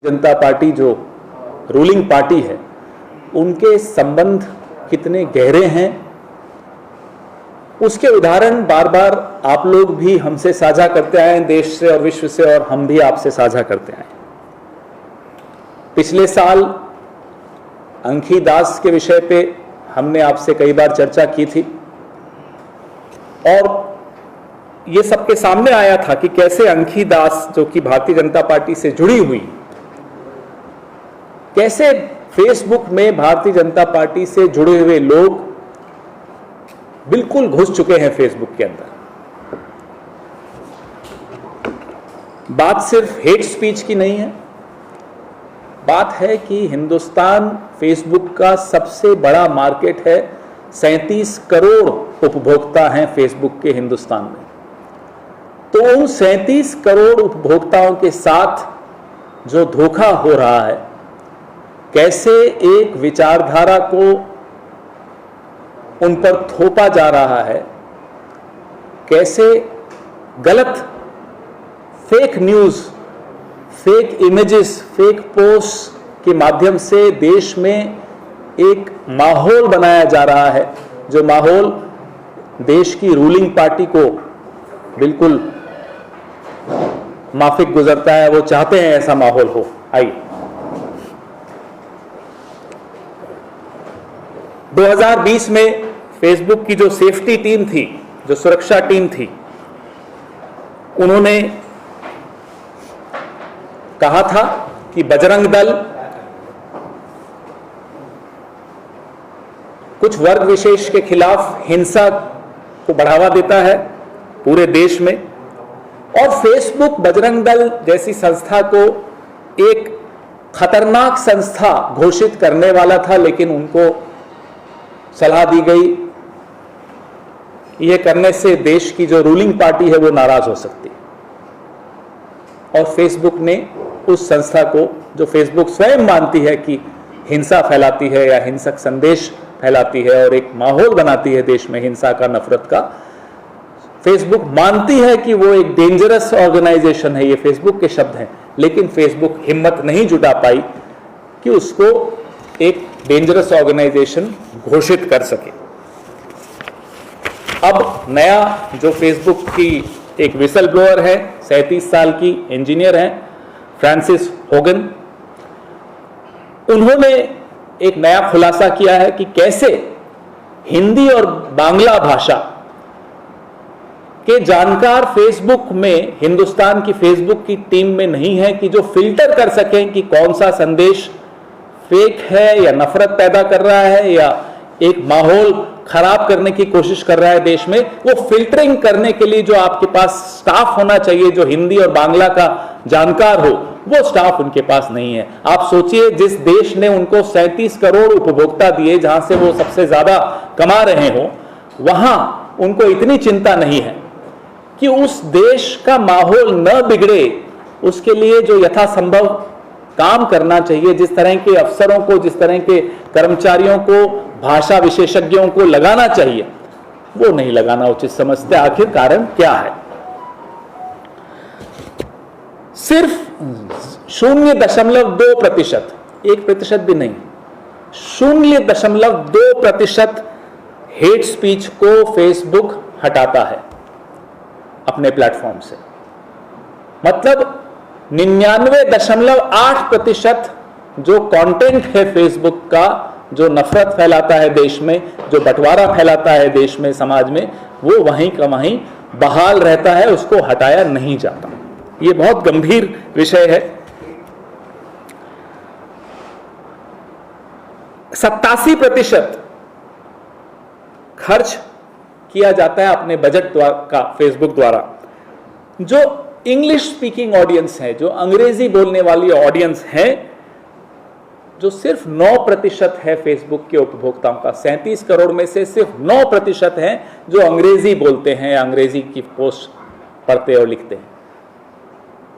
जनता party जो ruling party है उनके संबंध कितने गहरे हैं उसके उदाहरण बार बार आप लोग भी हमसे साझा करते आए हैं, देश से और विश्व से, और हम भी आपसे साझा करते आए। पिछले साल अंखी दास के विषय पे हमने आपसे कई बार चर्चा की थी और ये सबके सामने आया था कि कैसे अंखी दास, जो कि भारतीय जनता पार्टी से जुड़ी हुई, कैसे फेसबुक में भारतीय जनता पार्टी से जुड़े हुए लोग बिल्कुल घुस चुके हैं फेसबुक के अंदर। बात सिर्फ हेट स्पीच की नहीं है, बात है कि हिंदुस्तान फेसबुक का सबसे बड़ा मार्केट है। 37 करोड़ उपभोक्ता हैं फेसबुक के हिंदुस्तान में। तो उन 37 करोड़ उपभोक्ताओं के साथ जो धोखा हो रहा है, कैसे एक विचारधारा को उन पर थोपा जा रहा है, कैसे गलत fake news, fake images, fake post के माध्यम से देश में एक माहौल बनाया जा रहा है, जो माहौल देश की रूलिंग पार्टी को बिल्कुल माफिक गुजरता है। वो चाहते हैं ऐसा माहौल हो। आइए 2020 में फेसबुक की जो सेफ्टी टीम थी, जो सुरक्षा टीम थी, उन्होंने कहा था कि बजरंग दल कुछ वर्ग विशेष के खिलाफ हिंसा को बढ़ावा देता है पूरे देश में, और फेसबुक बजरंग दल जैसी संस्था को एक खतरनाक संस्था घोषित करने वाला था, लेकिन उनको सलाह दी गई यह करने से देश की जो रूलिंग पार्टी है वो नाराज हो सकती है। और फेसबुक ने उस संस्था को, जो फेसबुक स्वयं मानती है कि हिंसा फैलाती है या हिंसक संदेश फैलाती है और एक माहौल बनाती है देश में हिंसा का, नफरत का, फेसबुक मानती है कि वो एक डेंजरस ऑर्गेनाइजेशन है। ये फेसबुक के शब्द हैं, लेकिन फेसबुक हिम्मत नहीं जुटा पाई कि उसको एक डेंजरस ऑर्गेनाइजेशन घोषित कर सके। अब नया जो फेसबुक की एक विसल ब्लोअर है, 37 साल की इंजीनियर हैं, फ्रांसिस होगन, उन्होंने एक नया खुलासा किया है कि कैसे हिंदी और बांग्ला भाषा के जानकार फेसबुक में, हिंदुस्तान की फेसबुक की टीम में नहीं है कि जो फिल्टर कर सकें कि कौन सा संदेश फेक है या नफरत पैदा कर रहा है या एक माहौल खराब करने की कोशिश कर रहा है देश में। वो फिल्टरिंग करने के लिए जो आपके पास स्टाफ होना चाहिए, जो हिंदी और बांग्ला का जानकार हो, वो स्टाफ उनके पास नहीं है। आप सोचिए, जिस देश ने उनको 37 करोड़ उपभोक्ता दिए, जहां से वो सबसे ज्यादा कमा रहे हो, वहां उनको इतनी चिंता नहीं है कि उस देश का माहौल न बिगड़े। उसके लिए जो यथासंभव काम करना चाहिए, जिस तरह के अफसरों को, जिस तरह के कर्मचारियों को, भाषा विशेषज्ञों को लगाना चाहिए, वो नहीं लगाना उचित समझते। आखिर कारण क्या है? सिर्फ 0.2%, 1% भी नहीं, 0.2% हेट स्पीच को फेसबुक हटाता है अपने प्लेटफॉर्म से। मतलब 99.8% जो कंटेंट है फेसबुक का, जो नफरत फैलाता है देश में, जो बंटवारा फैलाता है देश में, समाज में, वो वहीं का वहीं बहाल रहता है, उसको हटाया नहीं जाता। ये बहुत गंभीर विषय है। 87% खर्च किया जाता है अपने बजट का फेसबुक द्वारा। जो इंग्लिश स्पीकिंग ऑडियंस है, जो अंग्रेजी बोलने वाली ऑडियंस है, जो सिर्फ 9% है फेसबुक के उपभोक्ताओं का। 37 करोड़ में से सिर्फ 9% हैं जो अंग्रेजी बोलते हैं, अंग्रेजी की पोस्ट पढ़ते और लिखते हैं।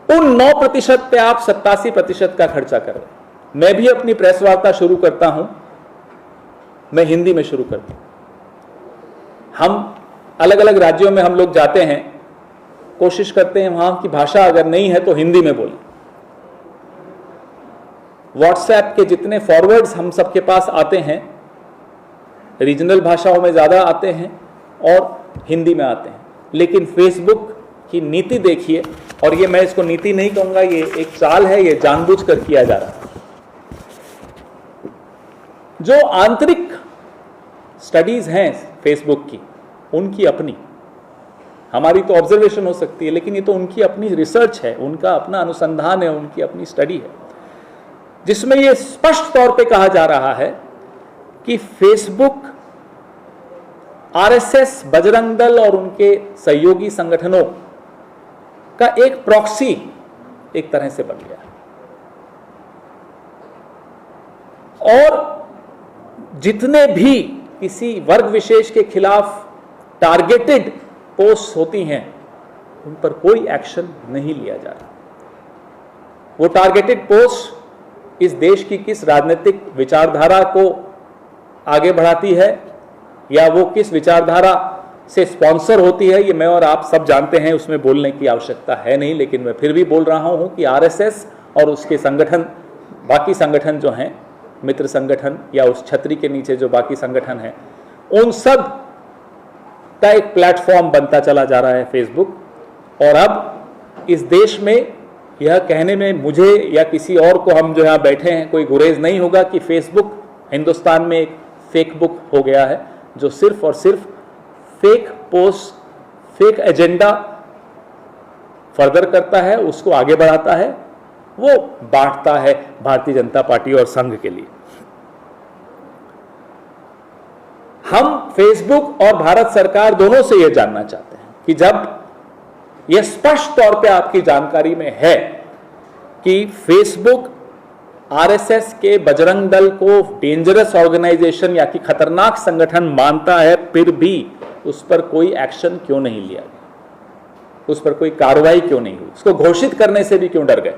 उन 9% पे आप 87% का खर्चा कर रहे हैं। मैं भी अपनी प्रेस वार्ता शुरू करता हूं, मैं हिंदी में शुरू करता हूं। हम अलग अलग राज्यों में हम लोग जाते हैं, कोशिश करते हैं वहां की भाषा अगर नहीं है तो हिंदी में बोलें। व्हाट्सएप के जितने फॉरवर्ड्स हम सबके पास आते हैं, रीजनल भाषाओं में ज़्यादा आते हैं और हिंदी में आते हैं, लेकिन फेसबुक की नीति देखिए, और ये मैं इसको नीति नहीं कहूँगा, ये एक चाल है, ये जानबूझकर किया जा रहा है। जो आंतरिक स्टडीज हैं फेसबुक की, उनकी अपनी, हमारी तो ऑब्जर्वेशन हो सकती है, लेकिन ये तो उनकी अपनी रिसर्च है, उनका अपना अनुसंधान है, उनकी अपनी स्टडी है, जिसमें ये स्पष्ट तौर पे कहा जा रहा है कि फेसबुक आरएसएस, बजरंग दल और उनके सहयोगी संगठनों का एक प्रॉक्सी एक तरह से बन गया है। और जितने भी किसी वर्ग विशेष के खिलाफ टारगेटेड पोस्ट होती हैं, उन पर कोई एक्शन नहीं लिया जा रहा। वो टारगेटेड पोस्ट इस देश की किस राजनीतिक विचारधारा को आगे बढ़ाती है या वो किस विचारधारा से स्पॉन्सर होती है, ये मैं और आप सब जानते हैं, उसमें बोलने की आवश्यकता है नहीं, लेकिन मैं फिर भी बोल रहा हूं कि आरएसएस और उसके संगठन, बाकी संगठन जो हैं, मित्र संगठन या उस छतरी के नीचे जो बाकी संगठन हैं, उन सब का एक प्लेटफॉर्म बनता चला जा रहा है फेसबुक। और अब इस देश में यह कहने में मुझे या किसी और को, हम जो यहाँ बैठे हैं, कोई गुरेज नहीं होगा कि फेसबुक हिंदुस्तान में एक फेक बुक हो गया है, जो सिर्फ और सिर्फ fake post, fake agenda further करता है, उसको आगे बढ़ाता है, वो बांटता है भारतीय जनता पार्टी और संघ के लिए। हम फेसबुक और भारत सरकार दोनों से यह जानना चाहते हैं कि जब यह स्पष्ट तौर पे आपकी जानकारी में है कि फेसबुक आरएसएस के बजरंग दल को डेंजरस ऑर्गेनाइजेशन या कि खतरनाक संगठन मानता है, फिर भी उस पर कोई एक्शन क्यों नहीं लिया गया, उस पर कोई कार्रवाई क्यों नहीं हुई, उसको घोषित करने से भी क्यों डर गए।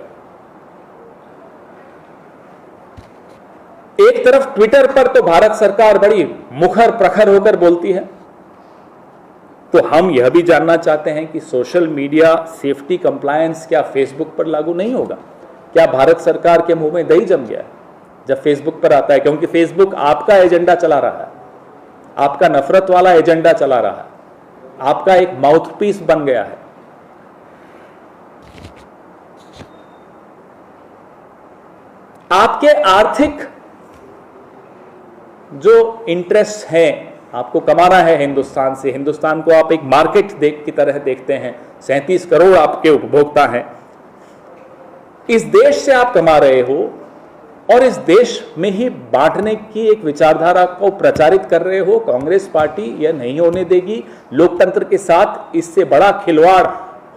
एक तरफ ट्विटर पर तो भारत सरकार बड़ी मुखर प्रखर होकर बोलती है, तो हम यह भी जानना चाहते हैं कि सोशल मीडिया सेफ्टी कंप्लायंस क्या फेसबुक पर लागू नहीं होगा? क्या भारत सरकार के मुंह में दही जम गया है जब फेसबुक पर आता है? क्योंकि फेसबुक आपका एजेंडा चला रहा है, आपका नफरत वाला एजेंडा चला रहा है, आपका एक माउथपीस बन गया है। आपके आर्थिक जो इंटरेस्ट हैं, आपको कमाना है हिंदुस्तान से, हिंदुस्तान को आप एक मार्केट की तरह देखते हैं, 37 करोड़ आपके उपभोक्ता हैं, इस देश से आप कमा रहे हो और इस देश में ही बांटने की एक विचारधारा को प्रचारित कर रहे हो। कांग्रेस पार्टी यह नहीं होने देगी। लोकतंत्र के साथ इससे बड़ा खिलवाड़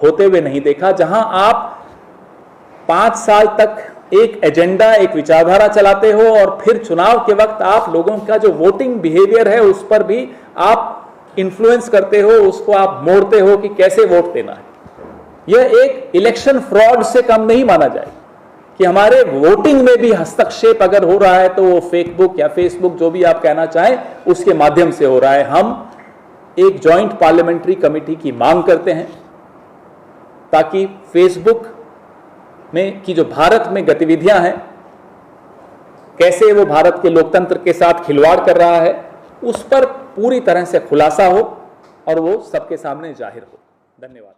होते हुए नहीं देखा। जहां आप 5 साल तक एक एजेंडा, एक विचारधारा चलाते हो और फिर चुनाव के वक्त आप लोगों का जो वोटिंग बिहेवियर है उस पर भी आप इन्फ्लुएंस करते हो, उसको आप मोड़ते हो कि कैसे वोट देना है। यह एक इलेक्शन फ्रॉड से कम नहीं माना जाए कि हमारे वोटिंग में भी हस्तक्षेप अगर हो रहा है तो वो फेसबुक या फेसबुक जो भी आप कहना चाहें उसके माध्यम से हो रहा है। हम एक जॉइंट पार्लियामेंट्री कमेटी की मांग करते हैं ताकि फेसबुक में की जो भारत में गतिविधियां हैं, कैसे वो भारत के लोकतंत्र के साथ खिलवाड़ कर रहा है, उस पर पूरी तरह से खुलासा हो और वो सबके सामने जाहिर हो। धन्यवाद।